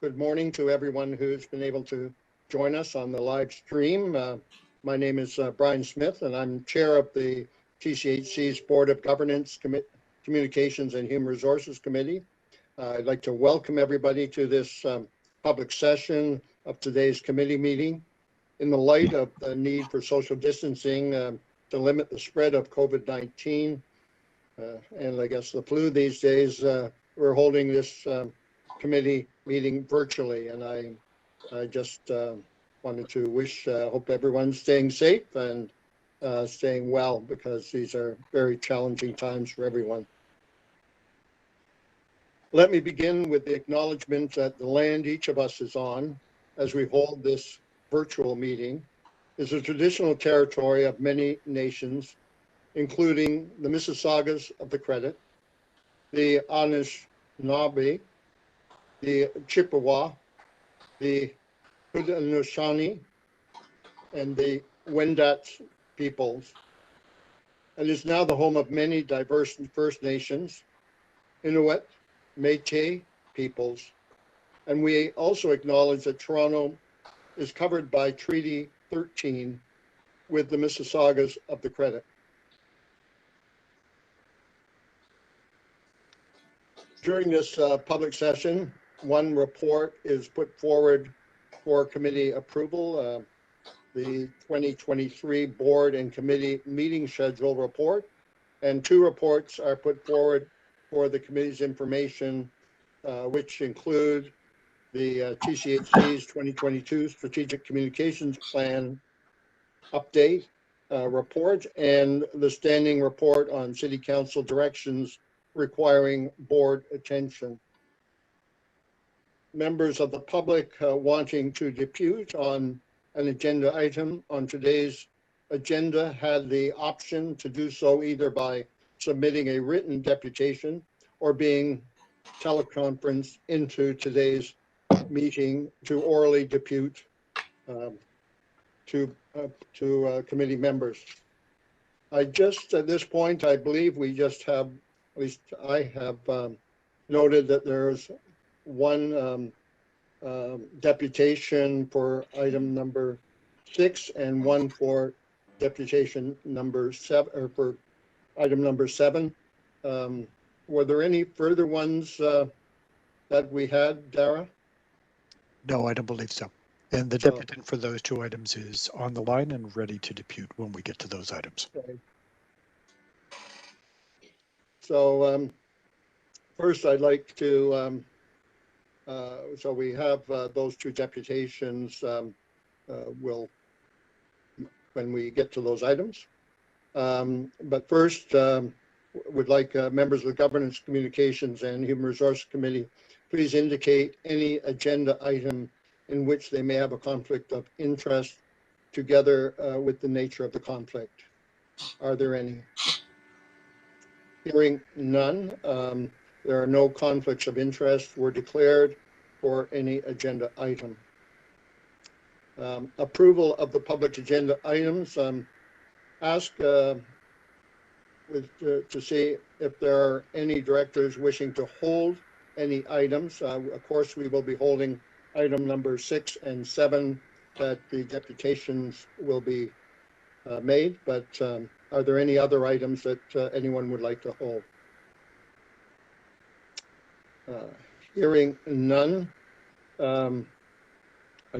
Good morning to everyone who's been able to join us on the live stream. My name is Brian Smith, and I'm chair of the TCHC's Board of Governance, Communications and Human Resources Committee. I'd like to welcome everybody to this public session of today's committee meeting. In the light of the need for social distancing to limit the spread of COVID-19 and I guess the flu these days, we're holding this committee meeting virtually, and I just wanted to hope everyone's staying safe and staying well, because these are very challenging times for everyone. Let me begin with the acknowledgement that the land each of us is on as we hold this virtual meeting is the traditional territory of many nations, including the Mississaugas of the Credit, the Anishinaabe, the Chippewa, the Haudenosaunee, and the Wendat peoples, and is now the home of many diverse First Nations, Inuit, Métis peoples. And we also acknowledge that Toronto is covered by Treaty 13 with the Mississaugas of the Credit. During this public session, one report is put forward for committee approval, the 2023 board and committee meeting schedule report, and two reports are put forward for the committee's information, which include the TCHC's 2022 Strategic Communications Plan update report and the standing report on City Council directions requiring board attention. Members of the public wanting to depute on an agenda item on today's agenda had the option to do so either by submitting a written deputation or being teleconferenced into today's meeting to orally depute to committee members. At this point, I believe we just have, at least I have noted that there's one deputation for item number 6 and one for deputation number 7, or for item number 7. Were there any further ones that we had, Dara? No, I don't believe so. And the deputant for those two items is on the line and ready to depute when we get to those items. Okay. So first I'd like to, so we have those two deputations when we get to those items. But first, would like members of the Governance, Communications and Human Resources Committee please indicate any agenda item in which they may have a conflict of interest together with the nature of the conflict. Are there any? Hearing none, there are no conflicts of interest were declared for any agenda item. Approval of the public agenda items. Ask to see if there are any directors wishing to hold any items. Of course, we will be holding item number 6 and 7 that the deputations will be made, but are there any other items that anyone would like to hold? Hearing none, I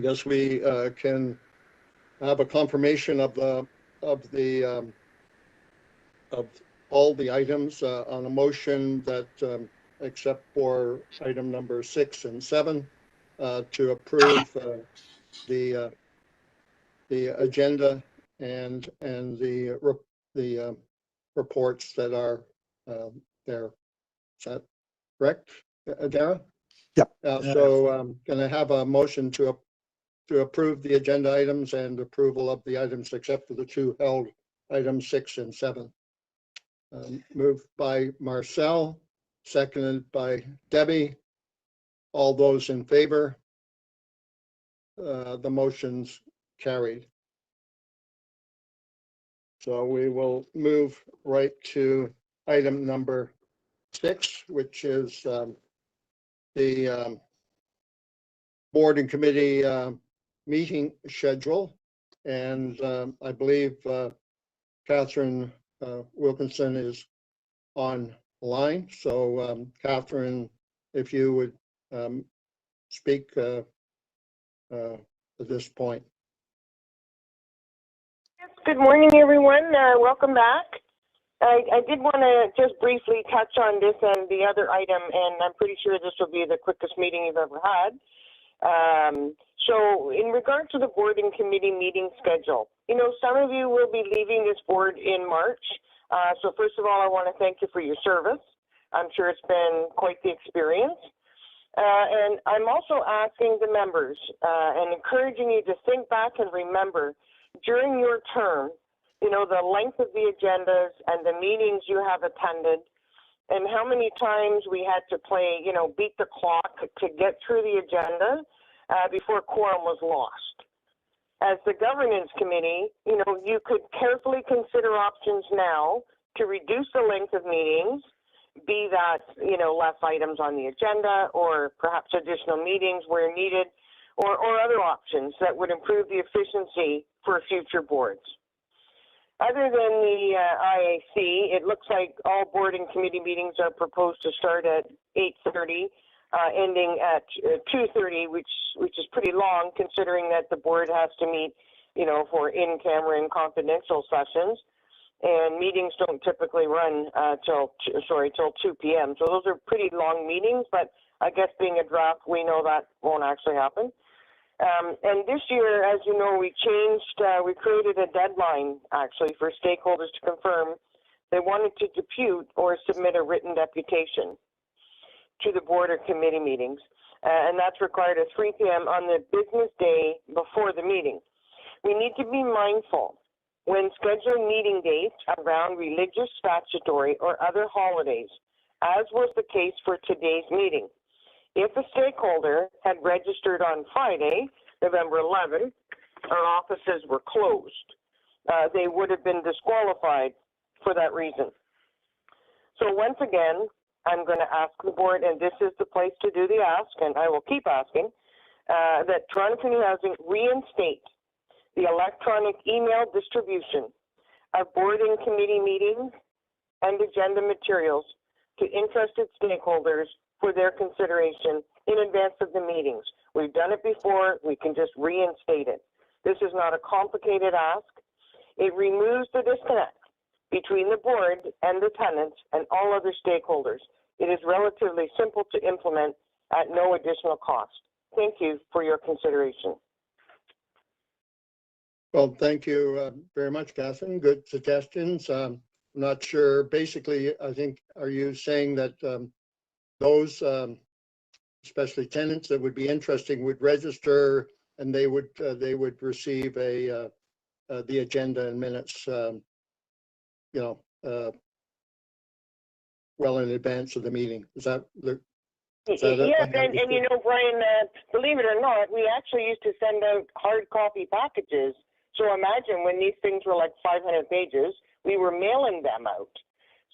guess we can have a confirmation of all the items on a motion that except for item number 6 and 7 to approve the agenda and the reports that are there. Is that correct, Dara? Yep. So can I have a motion to approve the agenda items and approval of the items except for the two held items 6 and 7? Moved by Marcel, seconded by Debbie. All those in favor? The motion's carried. So we will move right to item number 6, which is the board and committee meeting schedule. And I believe Catherine Wilkinson is online. So Catherine, if you would speak at this point. Good morning, everyone. Welcome back. I did want to just briefly touch on this and the other item, and I'm pretty sure this will be the quickest meeting you've ever had. So in regard to the board and committee meeting schedule, you know, some of you will be leaving this board in March. So first of all, I want to thank you for your service. I'm sure it's been quite the experience. And I'm also asking the members and encouraging you to think back and remember during your term, you know, the length of the agendas and the meetings you have attended and how many times we had to play, you know, beat the clock to get through the agenda before quorum was lost. As the governance committee, you know, you could carefully consider options now to reduce the length of meetings, be that, you know, less items on the agenda or perhaps additional meetings where needed, or other options that would improve the efficiency for future boards. Other than the IAC, it looks like all board and committee meetings are proposed to start at 8:30, ending at 2:30, which is pretty long considering that the board has to meet, you know, for in-camera and confidential sessions. And meetings don't typically run till 2 p.m. So those are pretty long meetings, but I guess being a draft, we know that won't actually happen. And this year, as you know, we created a deadline actually for stakeholders to confirm they wanted to depute or submit a written deputation to the board or committee meetings. And that's required at 3 p.m. on the business day before the meeting. We need to be mindful when scheduling meeting dates around religious, statutory, or other holidays, as was the case for today's meeting. If a stakeholder had registered on Friday, November 11th, our offices were closed. They would have been disqualified for that reason. So once again, I'm going to ask the board, and this is the place to do the ask, and I will keep asking, that Toronto Community Housing reinstate the electronic email distribution of board and committee meetings and agenda materials to interested stakeholders for their consideration in advance of the meetings. We've done it before, we can just reinstate it. This is not a complicated ask. It removes the disconnect between the board and the tenants and all other stakeholders. It is relatively simple to implement at no additional cost. Thank you for your consideration. Well, thank you very much, Catherine. Good suggestions. I'm not sure. Basically, I think, are you saying that those, especially tenants that would be interesting, would register and they would receive the agenda and minutes, you know, well in advance of the meeting? Is that the? Yes, and you know, Brian, believe it or not, we actually used to send out hard copy packages. So imagine when these things were like 500 pages, we were mailing them out.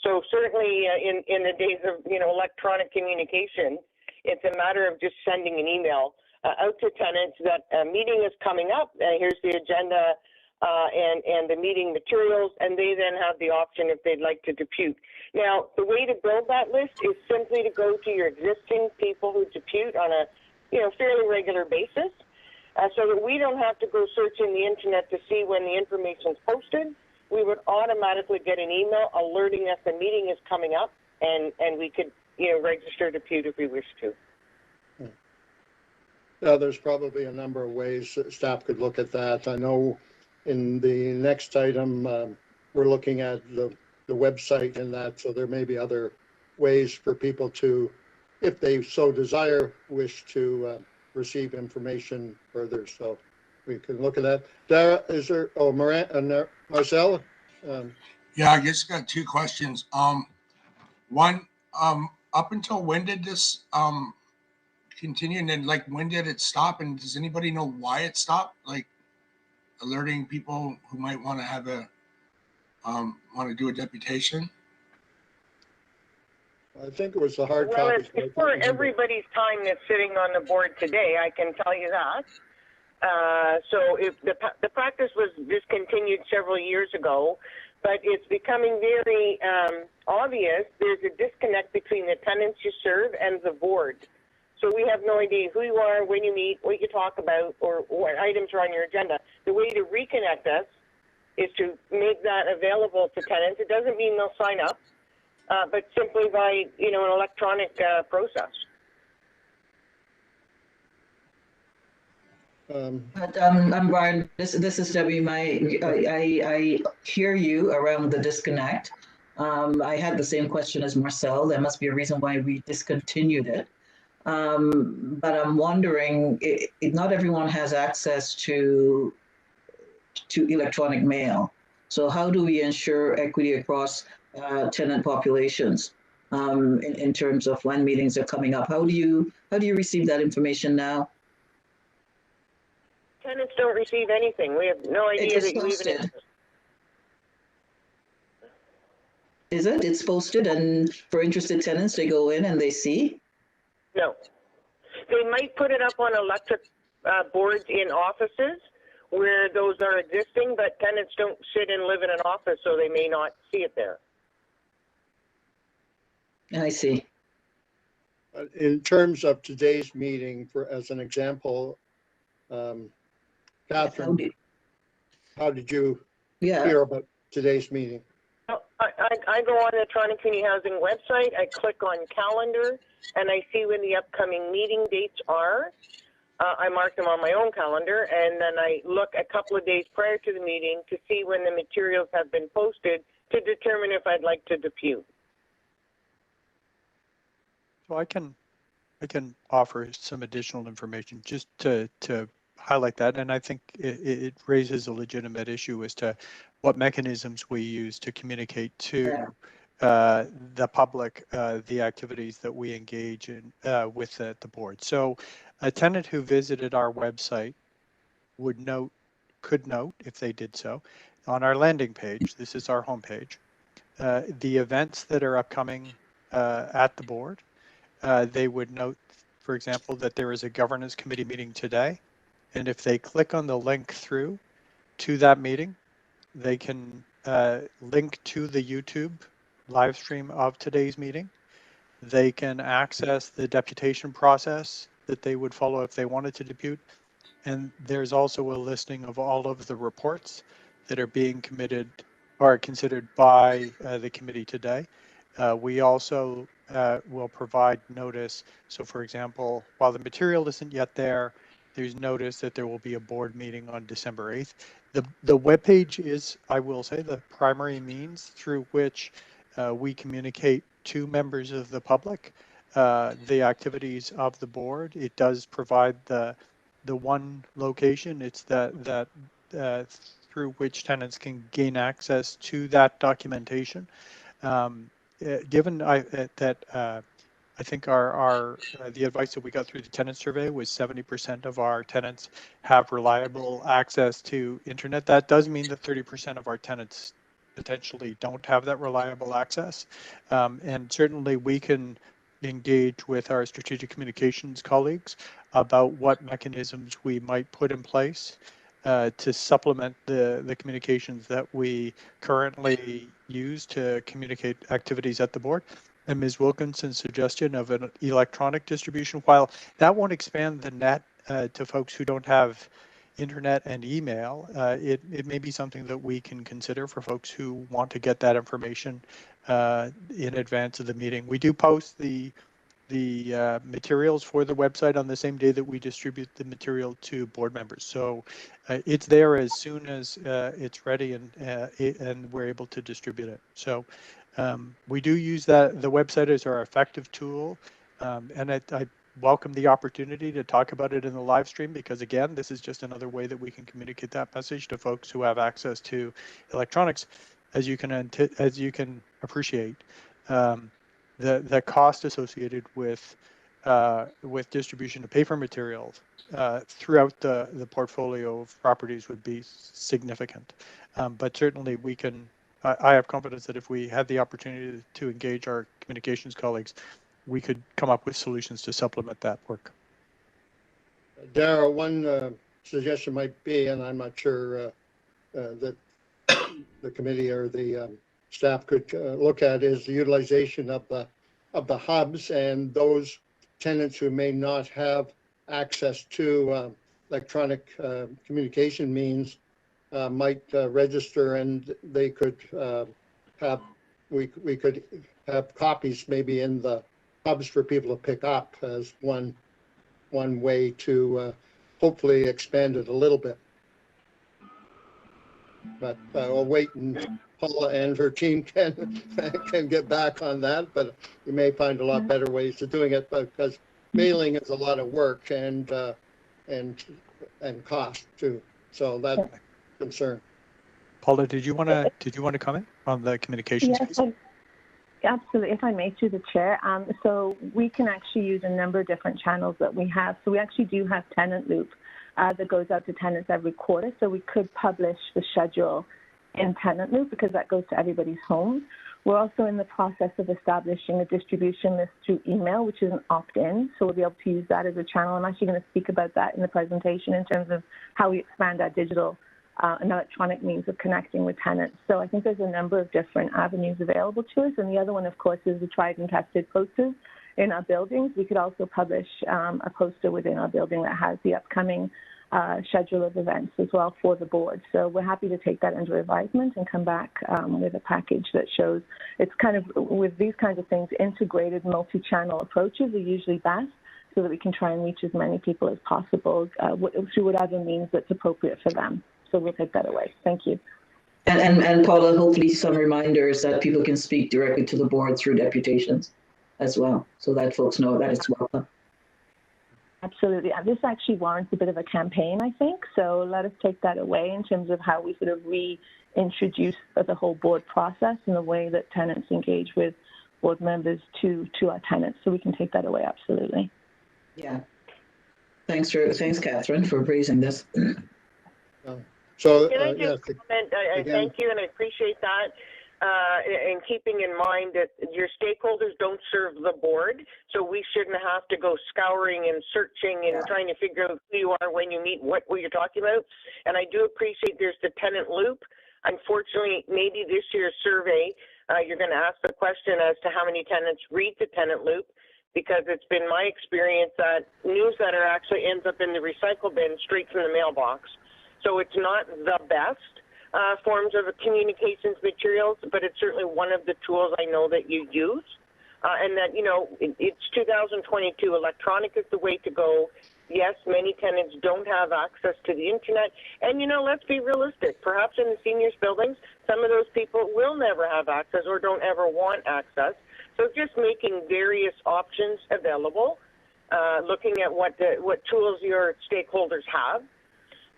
So certainly in the days of, you know, electronic communication, it's a matter of just sending an email out to tenants that a meeting is coming up. Here's the agenda and the meeting materials, and they then have the option if they'd like to depute. Now, the way to build that list is simply to go to your existing people who depute on a, you know, fairly regular basis, so that we don't have to go searching the internet to see when the information is posted. We would automatically get an email alerting us the meeting is coming up, and we could, you know, register depute if we wish to. Yeah, there's probably a number of ways that staff could look at that. I know in the next item, we're looking at the website and that, so there may be other ways for people to, if they so desire, wish to receive information further. So we can look at that. Dara, is there, oh, Marcel? Yeah, I just got two questions. One, up until when did this continue, and then like when did it stop, and does anybody know why it stopped? Like alerting people who might want to have a want to do a deputation. I think it was the hard Well, copies. it's but I can't for remember. everybody's time that's sitting on the board today, I can tell you that. So if the practice was discontinued several years ago, but it's becoming very obvious there's a disconnect between the tenants you serve and the board. So we have no idea who you are, when you meet, what you talk about, or what items are on your agenda. The way to reconnect us is to make that available to tenants. It doesn't mean they'll sign up, but simply by, an electronic process. But I'm Brian. This is Debbie. I hear you around the disconnect. I had the same question as Marcel. There must be a reason why we discontinued it. But I'm wondering, not everyone has access to electronic mail. So how do we ensure equity across tenant populations in terms of when meetings are coming up? How do you receive that information now? Tenants don't receive anything. We have no idea It's that you even posted. exist. Is it? It's posted, and for interested tenants, they go in and they see? No. They might put it up on electric boards in offices where those are existing, but tenants don't sit and live in an office, so they may not see it there. I see. In terms of today's meeting, as an example, Catherine, how did you hear about today's meeting? I go on the Toronto Community Housing website, I click on calendar, and I see when the upcoming meeting dates are. I mark them on my own calendar, and then I look a couple of days prior to the meeting to see when the materials have been posted to determine if I'd like to depute. So I can offer some additional information just to highlight that, and I think it raises a legitimate issue as to what mechanisms we use to communicate to the public the activities that we engage in with the board. So a tenant who visited our website could note if they did so on our landing page. This is our homepage. The events that are upcoming at the board. They would note, for example, that there is a governance committee meeting today. And if they click on the link through to that meeting, they can link to the YouTube live stream of today's meeting. They can access the deputation process that they would follow if they wanted to depute. And there's also a listing of all of the reports that are being committed or considered by the committee today. We also will provide notice. So for example, while the material isn't yet there, there's notice that there will be a board meeting on December 8th. The webpage is, I will say, the primary means through which we communicate to members of the public the activities of the board. It does provide the one location. It's that through which tenants can gain access to that documentation. Given that I think the advice that we got through the tenant survey was 70% of our tenants have reliable access to internet. That does mean that 30% of our tenants potentially don't have that reliable access. And certainly we can engage with our strategic communications colleagues about what mechanisms we might put in place to supplement the communications that we currently use to communicate activities at the board. And Ms. Wilkinson's suggestion of an electronic distribution, while that won't expand the net to folks who don't have internet and email, it may be something that we can consider for folks who want to get that information in advance of the meeting. We do post the materials for the website on the same day that we distribute the material to board members. So it's there as soon as it's ready and we're able to distribute it. So we do use the website as our effective tool. And I welcome the opportunity to talk about it in the live stream, because again, this is just another way that we can communicate that message to folks who have access to electronics. As you can appreciate, the cost associated with distribution of paper materials throughout the portfolio of properties would be significant. But certainly we can I have confidence that if we had the opportunity to engage our communications colleagues, we could come up with solutions to supplement that work. Dara, one suggestion might be, and I'm not sure that the committee or the staff could look at, is the utilization of the hubs, and those tenants who may not have access to electronic communication means might register, and they could have, we could have copies maybe in the hubs for people to pick up as one way to hopefully expand it a little bit. But I'll wait, and Paula and her team can get back on that, but you may find a lot better ways of doing it, because mailing is a lot of work and cost too. So that's a concern. Paula, did you want to comment on the communications piece? Absolutely, if I may, through the chair. So we can actually use a number of different channels that we have. So we actually do have Tenant Loop that goes out to tenants every quarter. So we could publish the schedule in Tenant Loop because that goes to everybody's home. We're also in the process of establishing a distribution list through email, which is an opt-in. So we'll be able to use that as a channel. I'm actually going to speak about that in the presentation in terms of how we expand our digital and electronic means of connecting with tenants. So I think there's a number of different avenues available to us. And the other one, of course, is the tried and tested posters in our buildings. We could also publish a poster within our building that has the upcoming schedule of events as well for the board. So we're happy to take that under advisement and come back with a package that shows it's kind of, with these kinds of things, integrated multi-channel approaches are usually best, so that we can try and reach as many people as possible through whatever means that's appropriate for them. So we'll take that away. Thank you. And Paula, hopefully some reminders that people can speak directly to the board through deputations as well, so that folks know that it's welcome. Absolutely. This actually warrants a bit of a campaign, I think. So let us take that away in terms of how we sort of reintroduce the whole board process and the way that tenants engage with board members to our tenants. So we can take that away, absolutely. Yeah. Thanks, Catherine, for raising this. So, can I just comment? I thank you, and I appreciate that. And keeping in mind that your stakeholders don't serve the board, so we shouldn't have to go scouring and searching and trying to figure out who you are when you meet, what you're talking about. And I do appreciate there's the tenant loop. Unfortunately, maybe this year's survey, you're going to ask the question as to how many tenants read the tenant loop, because it's been my experience that newsletter actually ends up in the recycle bin straight from the mailbox. So it's not the best forms of communications materials, but it's certainly one of the tools I know that you use. And that, you know, it's 2022. Electronic is the way to go. Yes, many tenants don't have access to the internet. And, you know, let's be realistic. Perhaps in the seniors buildings, some of those people will never have access or don't ever want access. So just making various options available, looking at what tools your stakeholders have,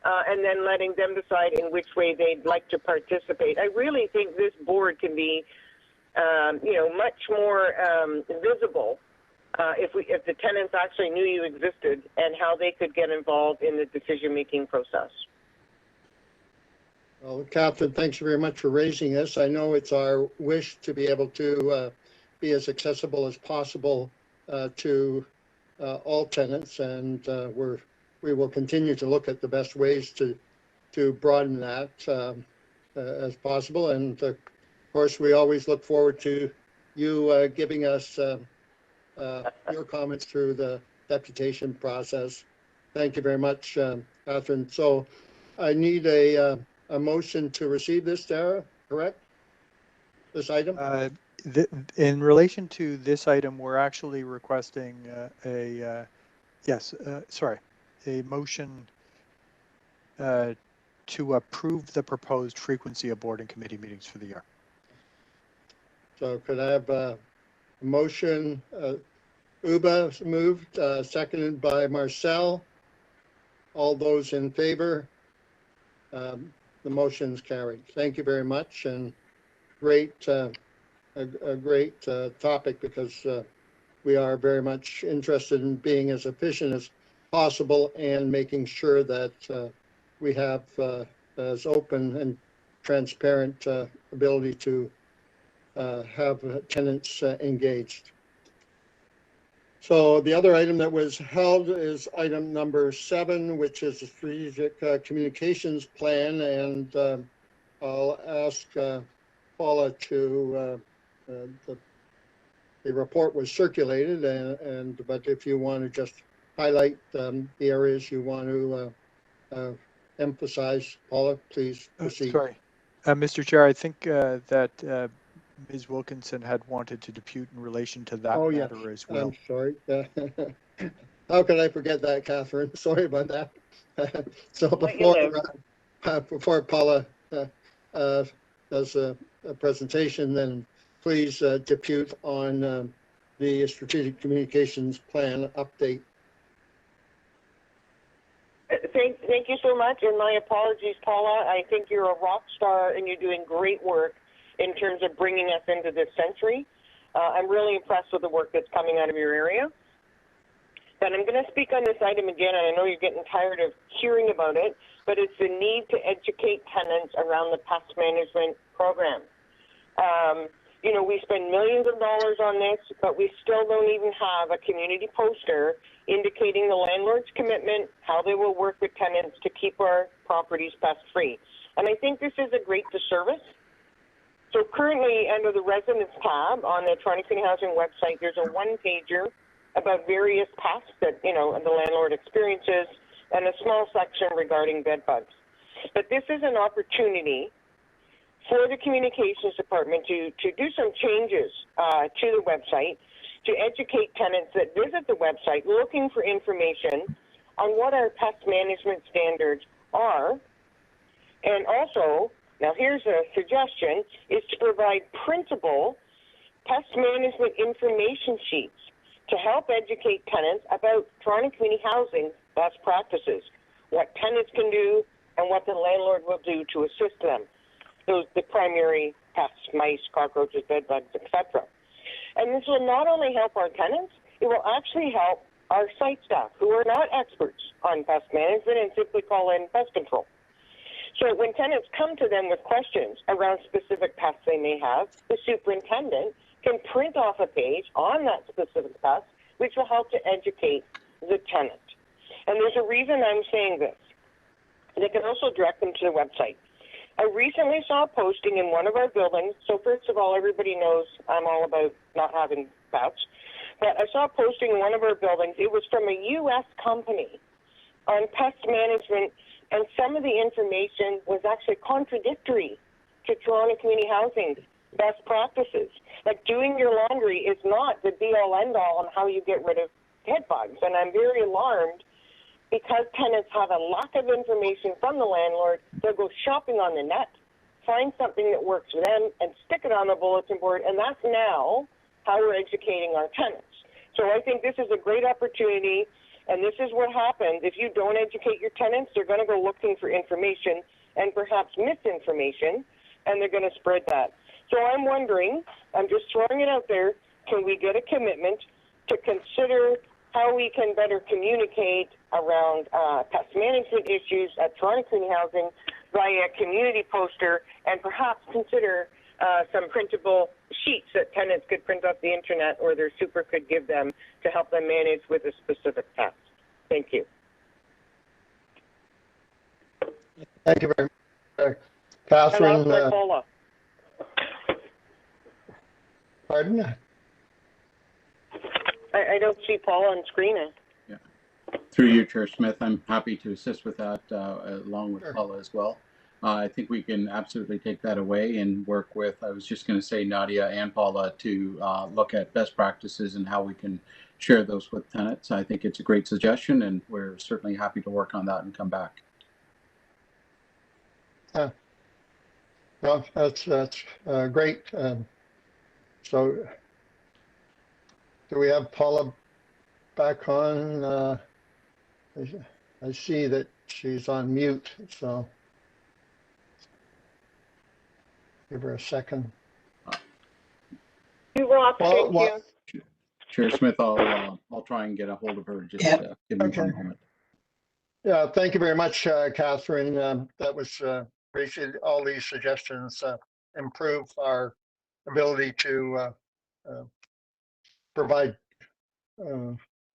and then letting them decide in which way they'd like to participate. I really think this board can be, you know, much more visible if the tenants actually knew you existed and how they could get involved in the decision-making process. Well, Catherine, thanks very much for raising this. I know it's our wish to be able to be as accessible as possible to all tenants, and we will continue to look at the best ways to broaden that as possible. And of course, we always look forward to you giving us your comments through the deputation process. Thank you very much, Catherine. So I need a motion to receive this, Dara, correct? This item? In relation to this item, we're actually requesting a motion to approve the proposed frequency of board and committee meetings for the year. So could I have a motion? Uba moved, seconded by Marcel. All those in favor? The motion's carried. Thank you very much, and great, a great topic, because we are very much interested in being as efficient as possible and making sure that we have as open and transparent ability to have tenants engaged. So the other item that was held is item number 7, which is the strategic communications plan, and I'll ask Paula to the report was circulated, but if you want to just highlight the areas you want to emphasize, Paula, please proceed. Sorry, Mr. Chair, I think that Ms. Wilkinson had wanted to depute in relation to that matter as well. I'm sorry. How could I forget that, Catherine? Sorry about that. So before Paula does a presentation, then please depute on the strategic communications plan update. Thank you so much, and my apologies, Paula. I think you're a rock star, and you're doing great work in terms of bringing us into this century. I'm really impressed with the work that's coming out of your area. But I'm going to speak on this item again, and I know you're getting tired of hearing about it, but it's the need to educate tenants around the pest management program. You know, we spend millions of dollars on this, but we still don't even have a community poster indicating the landlord's commitment, how they will work with tenants to keep our properties pest-free. And I think this is a great disservice. So currently, under the residents tab on the Toronto Community Housing website, there's a one-pager about various pests that, you know, the landlord experiences, and a small section regarding bed bugs. But this is an opportunity for the communications department to do some changes to the website, to educate tenants that visit the website looking for information on what our pest management standards are. And also, now here's a suggestion, is to provide printable pest management information sheets to help educate tenants about Toronto Community Housing best practices, what tenants can do and what the landlord will do to assist them. Those the primary pests, mice, cockroaches, bed bugs, etc. And this will not only help our tenants, it will actually help our site staff who are not experts on pest management and simply call in pest control. So when tenants come to them with questions around specific pests they may have, the superintendent can print off a page on that specific pest, which will help to educate the tenant. And there's a reason I'm saying this. They can also direct them to the website. I recently saw a posting in one of our buildings. So first of all, everybody knows I'm all about not having pests. But I saw a posting in one of our buildings. It was from a U.S. company on pest management, and some of the information was actually contradictory to Toronto Community Housing best practices. Like doing your laundry is not the be-all, end-all on how you get rid of bed bugs. And I'm very alarmed because tenants have a lack of information from the landlord. They'll go shopping on the net, find something that works for them, and stick it on the bulletin board, and that's now how we're educating our tenants. So I think this is a great opportunity, and this is what happens. If you don't educate your tenants, they're going to go looking for information and perhaps misinformation, and they're going to spread that. So I'm wondering, I'm just throwing it out there, can we get a commitment to consider how we can better communicate around pest management issues at Toronto Community Housing via a community poster, and perhaps consider some printable sheets that tenants could print off the internet or their super could give them to help them manage with a specific pest. Thank you. Thank you very much, Catherine. Paula. Pardon? I don't see Paula on screen. Yeah. Through you, Chair Smith, I'm happy to assist with that along with Paula as well. I think we can absolutely take that away and work with, I was just going to say, Nadia and Paula to look at best practices and how we can share those with tenants. I think it's a great suggestion, and we're certainly happy to work on that and come back. Well, that's great. So do we have Paula back on? I see that she's on mute, so give her a second. You rock, thank you. Chair Smith, I'll try and get a hold of her. Just give me one moment. Yeah, thank you very much, Catherine. That was appreciate all these suggestions, improve our ability to provide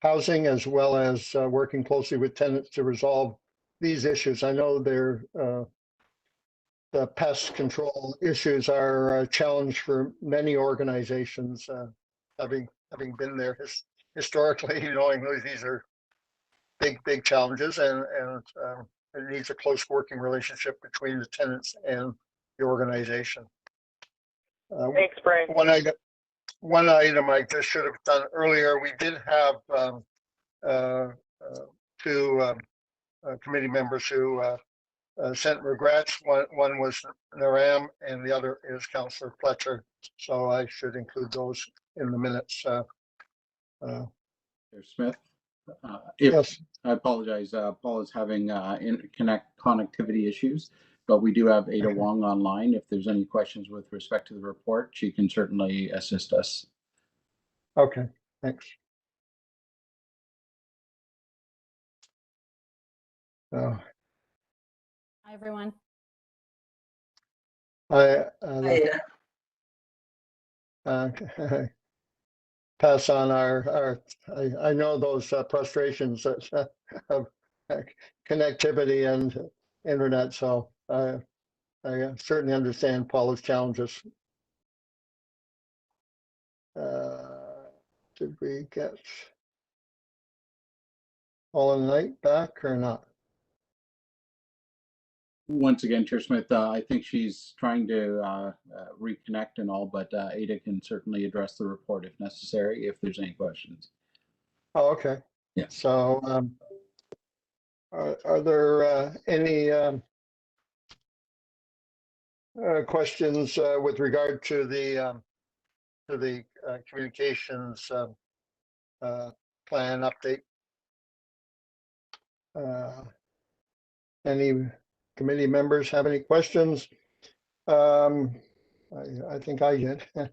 housing as well as working closely with tenants to resolve these issues. I know the pest control issues are a challenge for many organizations, having been there historically, knowing these are big challenges, and it needs a close working relationship between the tenants and the organization. Thanks, Brian. One item I just should have done earlier. We did have two committee members who sent regrets. One was Naram and the other is Councillor Fletcher. So I should include those in the minutes. Smith. Yes. I apologize. Paul is having connectivity issues, but we do have Ada Wong online. If there's any questions with respect to the report, she can certainly assist us. Okay, thanks. Hi, everyone. Pass on I know those frustrations of connectivity and internet, so I certainly understand Paula's challenges. Did we get Paula Knight back or not? Once again, Chair Smith, I think she's trying to reconnect and all, but Ada can certainly address the report if necessary, if there's any questions. Oh, okay. Yeah. So are there any questions with regard to the communications plan update? Any committee members have any questions? I think I did. I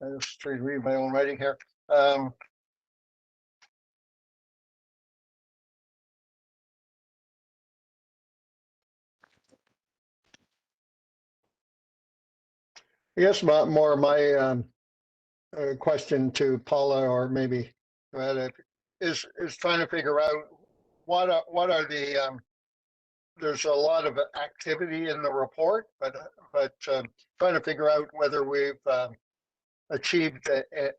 was trying to read my own writing here. I guess more my question to Paula, or maybe is trying to figure out what are the there's a lot of activity in the report, but trying to figure out whether we've achieved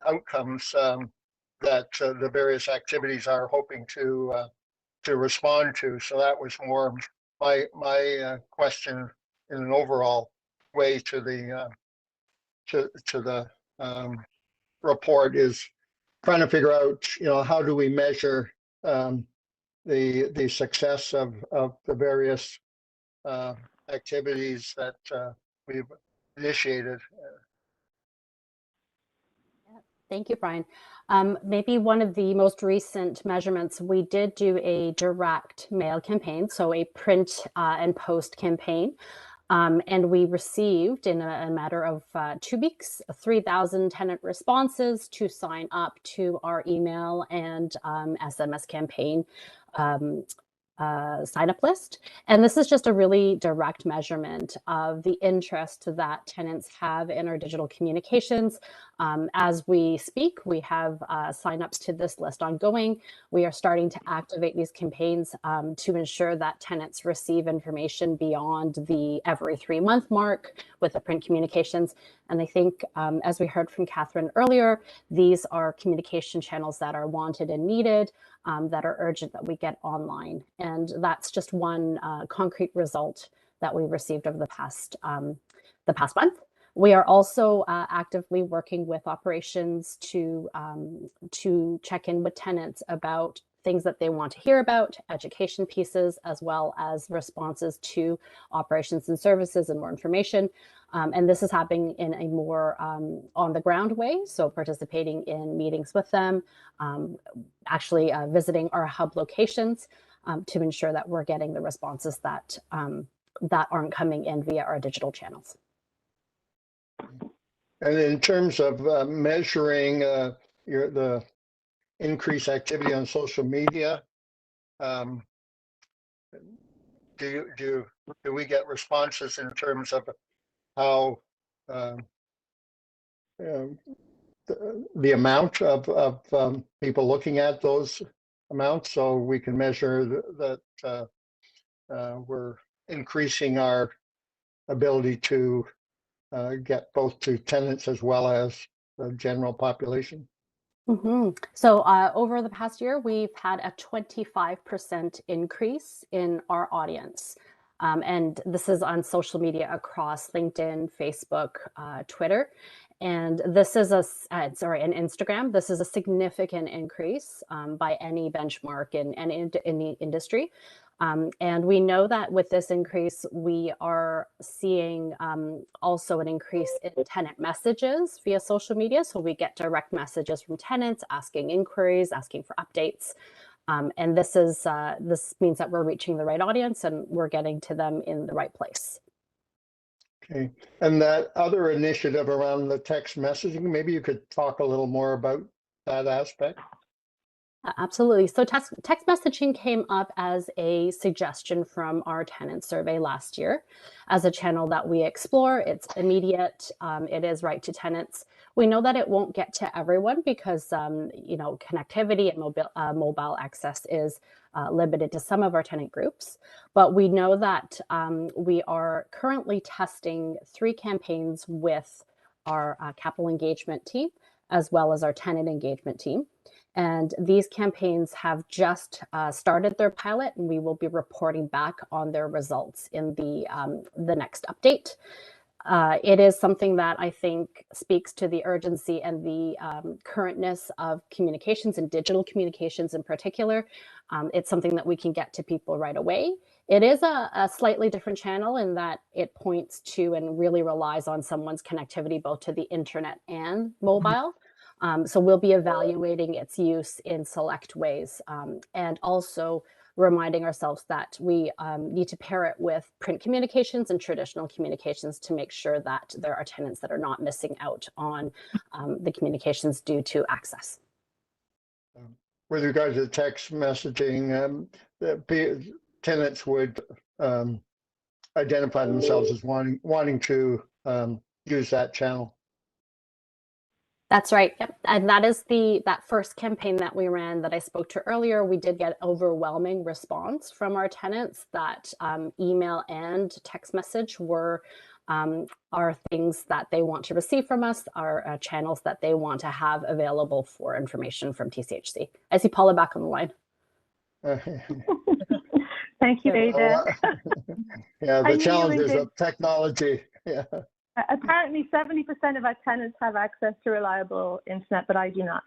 outcomes that the various activities are hoping to respond to. So that was more my question in an overall way to the report, is trying to figure out, how do we measure the success of the various activities that we've initiated. Thank you, Brian. Maybe one of the most recent measurements, we did do a direct mail campaign, so a print and post campaign. And we received in a matter of 2 weeks, 3,000 tenant responses to sign up to our email and SMS campaign sign up list. And this is just a really direct measurement of the interest that tenants have in our digital communications. As we speak, we have signups to this list ongoing. We are starting to activate these campaigns to ensure that tenants receive information beyond the every 3-month mark with the print communications. And I think, as we heard from Catherine earlier, these are communication channels that are wanted and needed, that are urgent that we get online. And that's just one concrete result that we received over the past month. We are also actively working with operations to check in with tenants about things that they want to hear about, education pieces, as well as responses to operations and services and more information. And this is happening in a more on the ground way. So participating in meetings with them, actually visiting our hub locations to ensure that we're getting the responses that aren't coming in via our digital channels. And in terms of measuring the increased activity on social media, do we get responses in terms of how the amount of people looking at those amounts, so we can measure that we're increasing our ability to get both to tenants as well as the general population? So over the past year, we've had a 25% increase in our audience. And this is on social media across LinkedIn, Facebook, Twitter. And this is and Instagram. This is a significant increase by any benchmark in the industry. And we know that with this increase, we are seeing also an increase in tenant messages via social media. So we get direct messages from tenants asking inquiries, asking for updates. And this means that we're reaching the right audience and we're getting to them in the right place. Okay. And that other initiative around the text messaging, maybe you could talk a little more about that aspect? Absolutely. So text messaging came up as a suggestion from our tenant survey last year as a channel that we explore. It's immediate. It is right to tenants. We know that it won't get to everyone because connectivity and mobile access is limited to some of our tenant groups. But we know that we are currently testing 3 campaigns with our capital engagement team as well as our tenant engagement team. And these campaigns have just started their pilot, and we will be reporting back on their results in the next update. It is something that I think speaks to the urgency and the currentness of communications and digital communications in particular. It's something that we can get to people right away. It is a slightly different channel in that it points to and really relies on someone's connectivity both to the internet and mobile. So we'll be evaluating its use in select ways and also reminding ourselves that we need to pair it with print communications and traditional communications to make sure that there are tenants that are not missing out on the communications due to access. With regard to text messaging, the tenants would identify themselves as wanting to use that channel. That's right. Yep. And that is that first campaign that we ran that I spoke to earlier. We did get overwhelming response from our tenants that email and text message are things that they want to receive from us, are channels that they want to have available for information from TCHC. I see Paula back on the line. Thank you, Ada. Yeah, the challenges of technology. Yeah. Apparently 70% of our tenants have access to reliable internet, but I do not.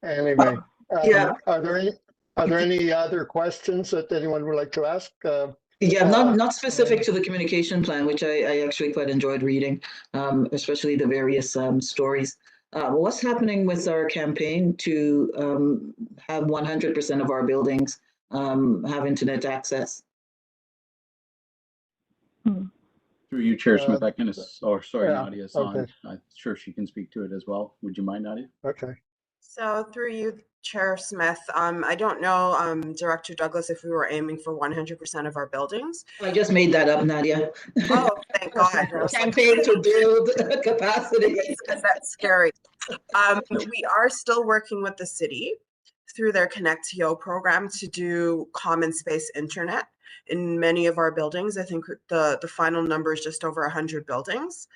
Anyway, are there any other questions that anyone would like to ask? Yeah, not specific to the communication plan, which I actually quite enjoyed reading, especially the various stories. What's happening with our campaign to have 100% of our buildings have internet access? Through you, Chair Smith, Nadia is on. Okay. I'm sure she can speak to it as well. Would you mind, Nadia? Okay. So through you, Chair Smith, I don't know, Director Douglas, if we were aiming for 100% of our buildings. I just made that up, Nadia. Oh, thank God. Campaign to build capacity. That's scary. We are still working with the city through their Connect-TO program to do common space internet in many of our buildings. I think the final number is just over 100 buildings.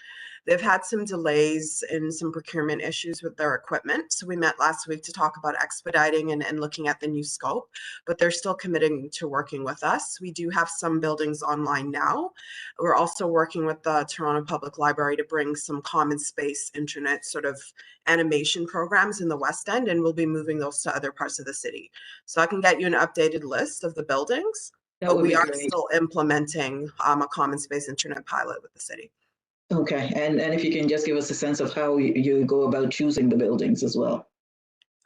They've had some delays and some procurement issues with their equipment. So we met last week to talk about expediting and looking at the new scope, but they're still committing to working with us. We do have some buildings online now. We're also working with the Toronto Public Library to bring some common space internet sort of animation programs in the West End, and we'll be moving those to other parts of the city. So I can get you an updated list of the buildings, but we are still implementing a common space internet pilot with the city. Okay, and if you can just give us a sense of how you go about choosing the buildings as well.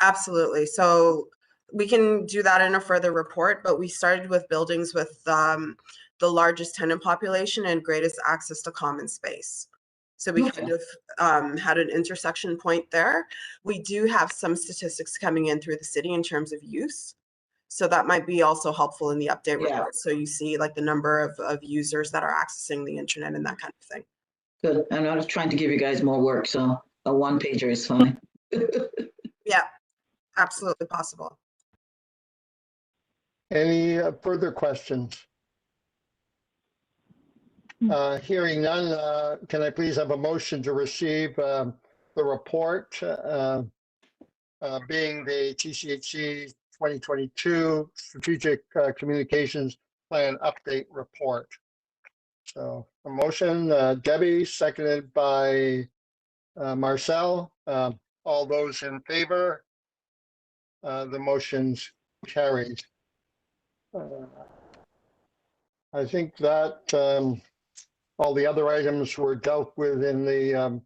Absolutely. So we can do that in a further report, but we started with buildings with the largest tenant population and greatest access to common space. So we kind of had an intersection point there. We do have some statistics coming in through the city in terms of use. So that might be also helpful in the update Yeah. report. So you see like the number of users that are accessing the internet and that kind of thing. Good. I'm not trying to give you guys more work, so a one pager is fine. Yeah, absolutely possible. Any further questions? Hearing none, can I please have a motion to receive the report being the TCHC 2022 Strategic Communications Plan Update Report? So a motion, Debbie, seconded by Marcel. All those in favor? The motion's carried. I think that all the other items were dealt with in the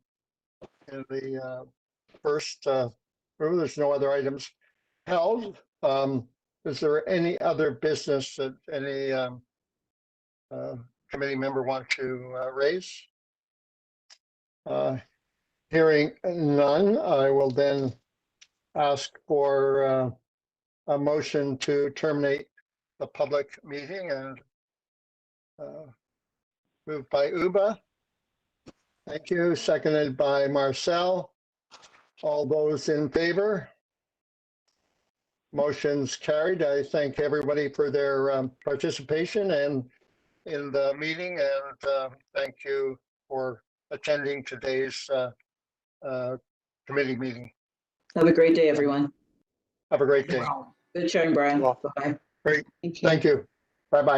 first. There's no other items held. Is there any other business that any committee member want to raise? Hearing none, I will then ask for a motion to terminate the public meeting, and moved by Uba. Thank you. Seconded by Marcel. All those in favor? Motion's carried. I thank everybody for their participation and in the meeting, and thank you for attending today's committee meeting. Have a great day, everyone. Have a great day. Well, Good sharing, Brian. Well, Bye. Great. Thank you. Bye-bye.